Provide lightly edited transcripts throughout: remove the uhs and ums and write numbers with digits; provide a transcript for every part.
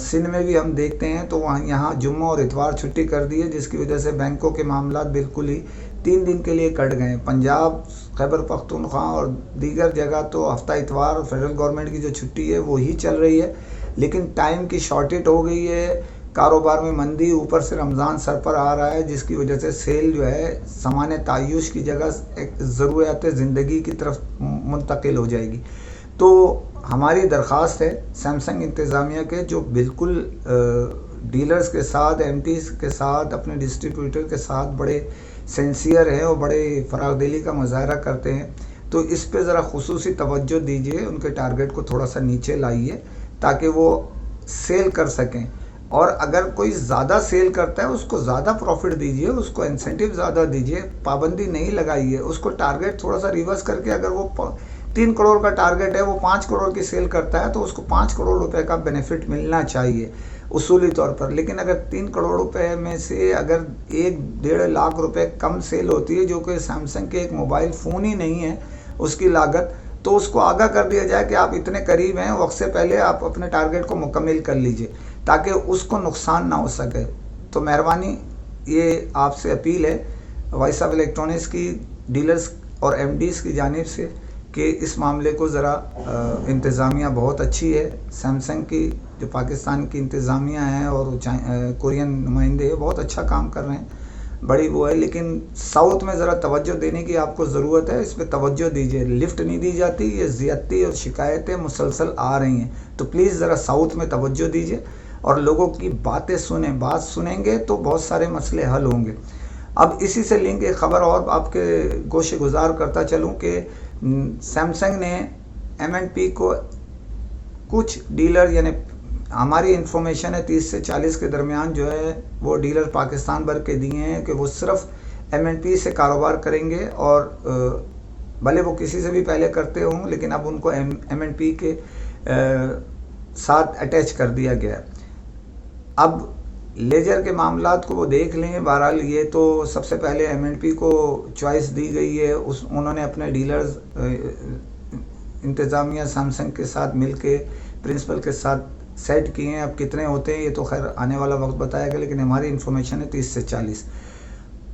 سندھ میں بھی ہم دیکھتے ہیں تو وہاں یہاں جمعہ اور اتوار چھٹی کر دی ہے، جس کی وجہ سے بینکوں کے معاملات بالکل ہی 3 دن کے لیے کٹ گئے ہیں۔ پنجاب، خیبر پختونخوا اور دیگر جگہ تو ہفتہ اتوار فیڈرل گورنمنٹ کی جو چھٹی ہے وہی چل رہی ہے، لیکن ٹائم کی شارٹیج ہو گئی ہے، کاروبار میں مندی، اوپر سے رمضان سر پر آ رہا ہے، جس کی وجہ سے سیل جو ہے سامان تعیش کی جگہ ایک ضروریات زندگی کی طرف منتقل ہو جائے گی۔ تو ہماری درخواست ہے سیمسنگ انتظامیہ کے، جو بالکل ڈیلرز کے ساتھ، ایم ٹیز کے ساتھ، اپنے ڈسٹریبیوٹر کے ساتھ بڑے سینسیئر ہیں اور بڑے فراخ دلی کا مظاہرہ کرتے ہیں، تو اس پہ ذرا خصوصی توجہ دیجیے، ان کے ٹارگٹ کو تھوڑا سا نیچے لائیے تاکہ وہ سیل کر سکیں، اور اگر کوئی زیادہ سیل کرتا ہے اس کو زیادہ پروفٹ دیجیے، اس کو انسینٹیو زیادہ دیجیے، پابندی نہیں لگائیے، اس کو ٹارگٹ تھوڑا سا ریورس کر کے، اگر وہ 3 کروڑ کا ٹارگٹ ہے، وہ 5 کروڑ کی سیل کرتا ہے تو اس کو 5 کروڑ روپے کا بینیفٹ ملنا چاہیے اصولی طور پر۔ لیکن اگر 3 کروڑ روپے میں سے اگر 1-1.5 لاکھ روپے کم سیل ہوتی ہے، جو کہ سیمسنگ کے ایک موبائل فون ہی نہیں ہے اس کی لاگت، تو اس کو آگاہ کر دیا جائے کہ آپ اتنے قریب ہیں، وقت سے پہلے آپ اپنے ٹارگٹ کو مکمل کر لیجئے تاکہ اس کو نقصان نہ ہو سکے۔ تو مہربانی یہ آپ سے اپیل ہے وائس آف الیکٹرانکس کی ڈیلرز اور ایم ڈیز کی جانب سے کہ اس معاملے کو ذرا انتظامیہ بہت اچھی ہے، سیمسنگ کی جو پاکستان کی انتظامیہ ہے اور کورین نمائندے بہت اچھا کام کر رہے ہیں، بڑی وہ ہے، لیکن ساؤتھ میں ذرا توجہ دینے کی آپ کو ضرورت ہے، اس پہ توجہ دیجیے، لفٹ نہیں دی جاتی، یہ زیادتی اور شکایتیں مسلسل آ رہی ہیں، تو پلیز ذرا ساؤتھ میں توجہ دیجیے اور لوگوں کی باتیں سنیں، بات سنیں گے تو بہت سارے مسئلے حل ہوں گے۔ اب اسی سے لنک ایک خبر اور آپ کے گوشے گزار کرتا چلوں کہ سیمسنگ نے ایم اینڈ پی کو کچھ ڈیلر، یعنی ہماری انفارمیشن ہے 30 سے 40 کے درمیان جو ہے وہ ڈیلر پاکستان بھر کے دیے ہیں کہ وہ صرف ایم اینڈ پی سے کاروبار کریں گے، اور بھلے وہ کسی سے بھی پہلے کرتے ہوں لیکن اب ان کو ایم اینڈ پی کے ساتھ اٹیچ کر دیا گیا ہے۔ اب لیجر کے معاملات کو وہ دیکھ لیں، بہرحال یہ تو سب سے پہلے ایم اینڈ پی کو چوائس دی گئی ہے، انہوں نے اپنے ڈیلرز انتظامیہ سیمسنگ کے ساتھ مل کے پرنسپل کے ساتھ سیٹ کیے ہیں، اب کتنے ہوتے ہیں یہ تو خیر آنے والا وقت بتائے گا، لیکن ہماری انفارمیشن ہے 30 سے 40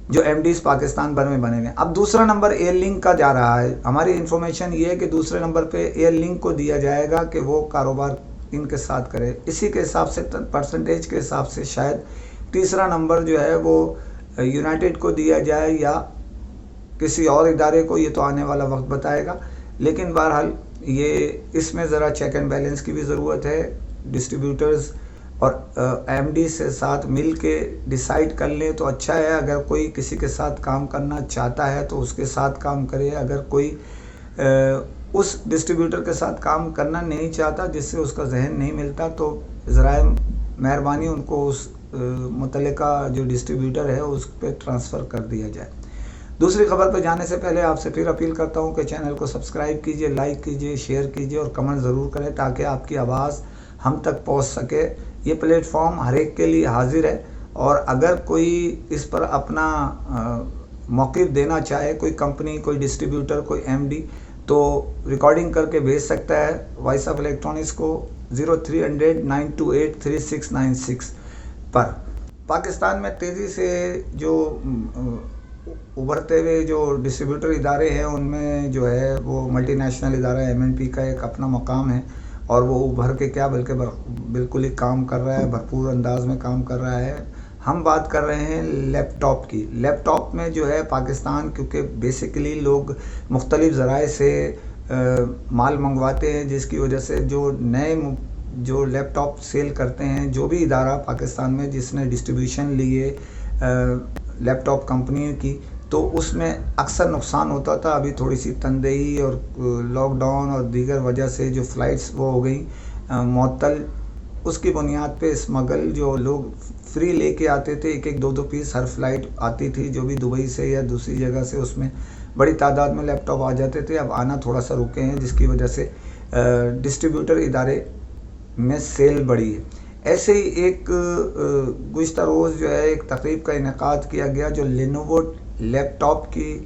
جو ایم ڈیز پاکستان بھر میں بنے ہوئے ہیں۔ اب دوسرا نمبر ایئر لنک کا جا رہا ہے، ہماری انفارمیشن یہ ہے کہ دوسرے نمبر پہ ایئر لنک کو دیا جائے گا کہ وہ کاروبار ان کے ساتھ کرے، اسی کے حساب سے پرسنٹیج کے حساب سے شاید تیسرا نمبر جو ہے وہ یونائٹڈ کو دیا جائے یا کسی اور ادارے کو، یہ تو آنے والا وقت بتائے گا، لیکن بہرحال یہ اس میں ذرا چیک اینڈ بیلنس کی بھی ضرورت ہے، ڈسٹریبیوٹرز اور ایم ڈی سے ساتھ مل کے ڈیسائیڈ کر لیں تو اچھا ہے، اگر کوئی کسی کے ساتھ کام کرنا چاہتا ہے تو اس کے ساتھ کام کرے، اگر کوئی اس ڈسٹریبیوٹر کے ساتھ کام کرنا نہیں چاہتا جس سے اس کا ذہن نہیں ملتا تو ذرائع مہربانی ان کو اس متعلقہ جو ڈسٹریبیوٹر ہے اس پہ ٹرانسفر کر دیا جائے۔ دوسری خبر پہ جانے سے پہلے آپ سے پھر اپیل کرتا ہوں کہ چینل کو سبسکرائب کیجئے، لائک کیجئے، شیئر کیجئے اور کمنٹ ضرور کریں تاکہ آپ کی آواز ہم تک پہنچ سکے۔ یہ پلیٹ فارم ہر ایک کے لیے حاضر ہے، اور اگر کوئی اس پر اپنا موقف دینا چاہے، کوئی کمپنی، کوئی ڈسٹریبیوٹر، کوئی ایم ڈی، تو ریکارڈنگ کر کے بھیج سکتا ہے وائس آف الیکٹرانکس کو 0300-928-3696 پر۔ پاکستان میں تیزی سے جو ابھرتے ہوئے جو ڈسٹریبیوٹر ادارے ہیں ان میں جو ہے وہ ملٹی نیشنل ادارہ ایم این پی کا ایک اپنا مقام ہے، اور وہ ابھر کے کیا بلکہ بالکل ہی کام کر رہا ہے، بھرپور انداز میں کام کر رہا ہے۔ ہم بات کر رہے ہیں لیپ ٹاپ کی۔ لیپ ٹاپ میں جو ہے پاکستان، کیونکہ بیسیکلی لوگ مختلف ذرائع سے مال منگواتے ہیں، جس کی وجہ سے جو نئے جو لیپ ٹاپ سیل کرتے ہیں، جو بھی ادارہ پاکستان میں جس نے ڈسٹریبیوشن لیے لیپ ٹاپ کمپنی کی، تو اس میں اکثر نقصان ہوتا تھا۔ ابھی تھوڑی سی تندہی اور لاک ڈاؤن اور دیگر وجہ سے جو فلائٹس وہ ہو گئیں معطل، اس کی بنیاد پہ اسمگل جو لوگ فری لے کے آتے تھے، ایک 2 پیس ہر فلائٹ آتی تھی جو بھی دبئی سے یا دوسری جگہ سے، اس میں بڑی تعداد میں لیپ ٹاپ آ جاتے تھے، اب آنا تھوڑا سا رکے ہیں، جس کی وجہ سے ڈسٹریبیوٹر ادارے میں سیل بڑھی ہے۔ ایسے ہی ایک گزشتہ روز جو ہے ایک تقریب کا انعقاد کیا گیا جو لینووو لیپ ٹاپ کی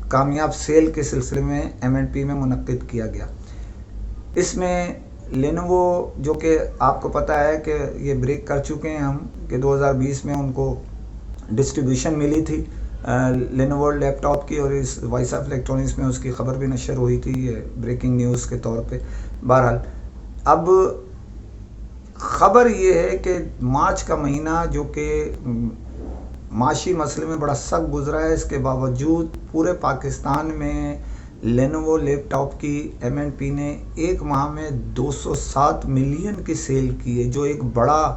کامیاب سیل کے سلسلے میں ایم اینڈ پی میں منعقد کیا گیا۔ اس میں لینوو جو کہ آپ کو پتہ ہے کہ یہ بریک کر چکے ہیں ہم کہ 2020 میں ان کو ڈسٹریبیوشن ملی تھی لینوو لیپ ٹاپ کی، اور اس وائس آف الیکٹرانکس میں اس کی خبر بھی نشر ہوئی تھی یہ بریکنگ نیوز کے طور پہ. بہرحال اب خبر یہ ہے کہ مارچ کا مہینہ جو کہ معاشی مسئلے میں بڑا سخت گزرا ہے، اس کے باوجود پورے پاکستان میں لینوو لیپ ٹاپ کی ایم اینڈ پی نے ایک ماہ میں 207 ملین کی سیل کی ہے، جو ایک بڑا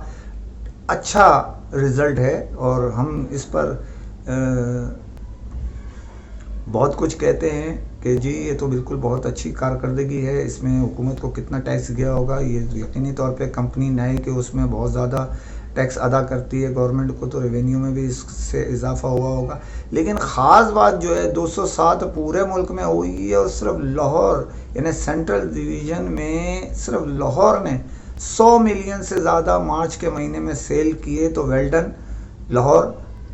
اچھا رزلٹ ہے. اور ہم اس پر بہت کچھ کہتے ہیں کہ جی یہ تو بالکل بہت اچھی کارکردگی ہے، اس میں حکومت کو کتنا ٹیکس گیا ہوگا. یہ یقینی طور پہ کمپنی نئے کہ اس میں بہت زیادہ ٹیکس ادا کرتی ہے گورنمنٹ کو، تو ریونیو میں بھی اس سے اضافہ ہوا ہوگا. لیکن خاص بات جو ہے 207 پورے ملک میں ہوئی ہے، اور صرف لاہور یعنی سینٹرل ڈویژن میں صرف لاہور نے 100 ملین سے زیادہ مارچ کے مہینے میں سیل کیے. تو ویل ڈن لاہور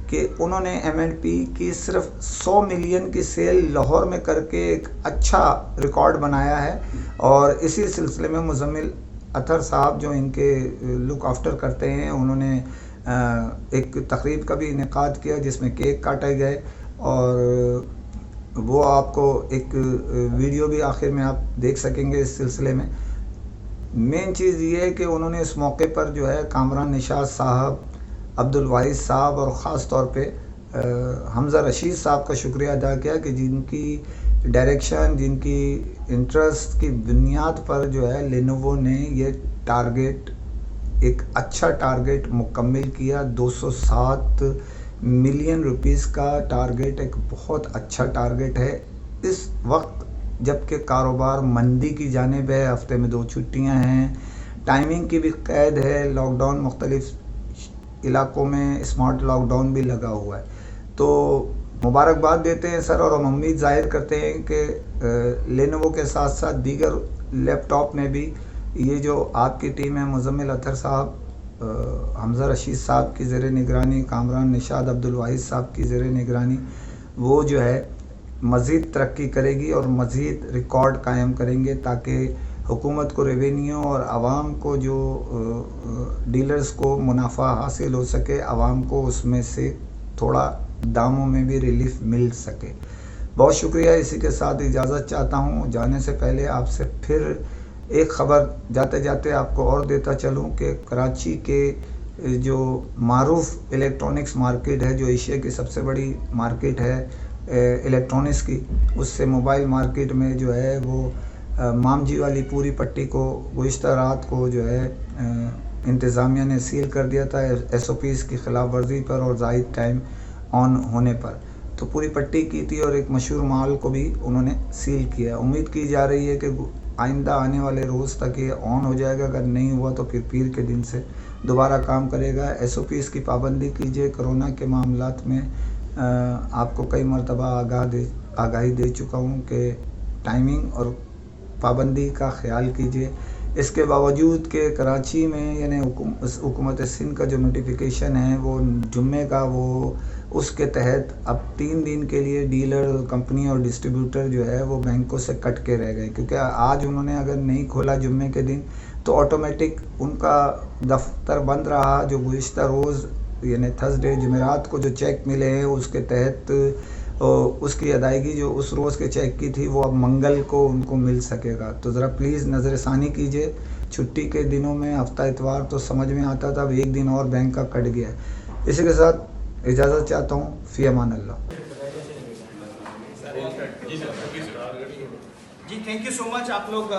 کہ انہوں نے ایم اینڈ پی کی صرف 100 ملین کی سیل لاہور میں کر کے ایک اچھا ریکارڈ بنایا ہے. اور اسی سلسلے میں مزمل اطہر صاحب جو ان کے لک آفٹر کرتے ہیں، انہوں نے ایک تقریب کا بھی انعقاد کیا جس میں کیک کاٹے گئے، اور وہ آپ کو ایک ویڈیو بھی آخر میں آپ دیکھ سکیں گے اس سلسلے میں. مین چیز یہ ہے کہ انہوں نے اس موقع پر جو ہے کامران نشاد صاحب، عبدالواحد صاحب اور خاص طور پہ حمزہ رشید صاحب کا شکریہ ادا کیا کہ جن کی ڈائریکشن، جن کی انٹرسٹ کی بنیاد پر جو ہے لینوو نے یہ ٹارگیٹ، ایک اچھا ٹارگیٹ مکمل کیا. 207 ملین روپیز کا ٹارگیٹ ایک بہت اچھا ٹارگیٹ ہے اس وقت جبکہ کاروبار مندی کی جانب ہے. ہفتے میں 2 چھٹیاں ہیں، ٹائمنگ کی بھی قید ہے، لاک ڈاؤن مختلف علاقوں میں اسمارٹ لاک ڈاؤن بھی لگا ہوا ہے. تو مبارکباد دیتے ہیں سر، اور ہم امید ظاہر کرتے ہیں کہ لینوو کے ساتھ ساتھ دیگر لیپ ٹاپ میں بھی یہ جو آپ کی ٹیم ہے، مزمل اطہر صاحب، حمزہ رشید صاحب کی زیر نگرانی، کامران نشاد، عبدالواحد صاحب کی زیر نگرانی، وہ جو ہے مزید ترقی کرے گی اور مزید ریکارڈ قائم کریں گے تاکہ حکومت کو ریونیو اور عوام کو جو ڈیلرز کو منافع حاصل ہو سکے، عوام کو اس میں سے تھوڑا داموں میں بھی ریلیف مل سکے. بہت شکریہ. اسی کے ساتھ اجازت چاہتا ہوں. جانے سے پہلے آپ سے پھر ایک خبر جاتے جاتے آپ کو اور دیتا چلوں کہ کراچی کے جو معروف الیکٹرانکس مارکیٹ ہے، جو ایشیا کی سب سے بڑی مارکیٹ ہے الیکٹرانکس کی، اس سے موبائل مارکیٹ میں جو ہے وہ مامجی والی پوری پٹی کو گزشتہ رات کو جو ہے انتظامیہ نے سیل کر دیا تھا ایس او پیز کی خلاف ورزی پر اور زائد ٹائم آن ہونے پر. تو پوری پٹی کی تھی اور ایک مشہور مال کو بھی انہوں نے سیل کیا. امید کی جا رہی ہے کہ آئندہ آنے والے روز تک یہ آن ہو جائے گا. اگر نہیں ہوا تو پھر پیر کے دن سے دوبارہ کام کرے گا. ایس او پیز کی پابندی کیجیے. کرونا کے معاملات میں آپ کو کئی مرتبہ آگاہی دے چکا ہوں کہ ٹائمنگ اور پابندی کا خیال کیجیے. اس کے باوجود کہ کراچی میں یعنی حکومت سندھ کا جو نوٹیفیکیشن ہے وہ جمعے کا، وہ اس کے تحت اب 3 دن کے لیے ڈیلر، کمپنی اور ڈسٹریبیوٹر جو ہے وہ بینکوں سے کٹ کے رہ گئے، کیونکہ آج انہوں نے اگر نہیں کھولا جمعے کے دن تو آٹومیٹک ان کا دفتر بند رہا. جو گزشتہ روز یعنی تھرسڈے، جمعرات کو جو چیک ملے ہیں اس کے تحت اس کی ادائیگی جو اس روز کے چیک کی تھی وہ اب منگل کو ان کو مل سکے گا. تو ذرا پلیز نظر ثانی کیجیے. چھٹی کے دنوں میں ہفتہ اتوار تو سمجھ میں آتا تھا، اب ایک دن اور بینک کا کٹ گیا ہے. اسی کے ساتھ اجازت چاہتا ہوں. فی امان اللہ. جی تھینک یو سو مچ. آپ لوگ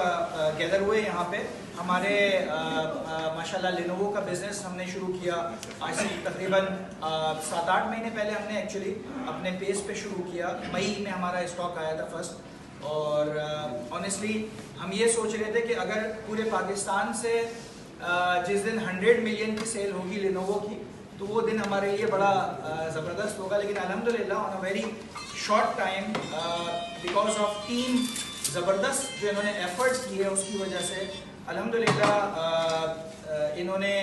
گیدر ہوئے یہاں پہ. ہمارے ماشاءاللہ لینوو کا بزنس ہم نے شروع کیا آج سے تقریباً 7-8 مہینے پہلے. ہم نے ایکچولی اپنے پیس پہ شروع کیا. مئی میں ہمارا اسٹاک آیا تھا فرسٹ. اور آنیسٹلی ہم یہ سوچ رہے تھے کہ اگر پورے پاکستان سے جس دن 100 ملین کی سیل ہوگی لینوو کی تو وہ دن ہمارے لیے بڑا زبردست ہوگا. لیکن الحمدللہ on a very short time because of team زبردست جو انہوں نے ایفرٹس کیے اس کی وجہ سے الحمدللہ انہوں نے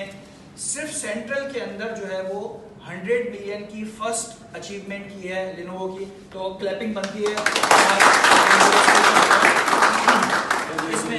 صرف سینٹرل کے اندر جو ہے وہ 100 ملین کی فرسٹ اچیومنٹ کی ہے لینوو کی. تو کلیپنگ بنتی ہے. اس میں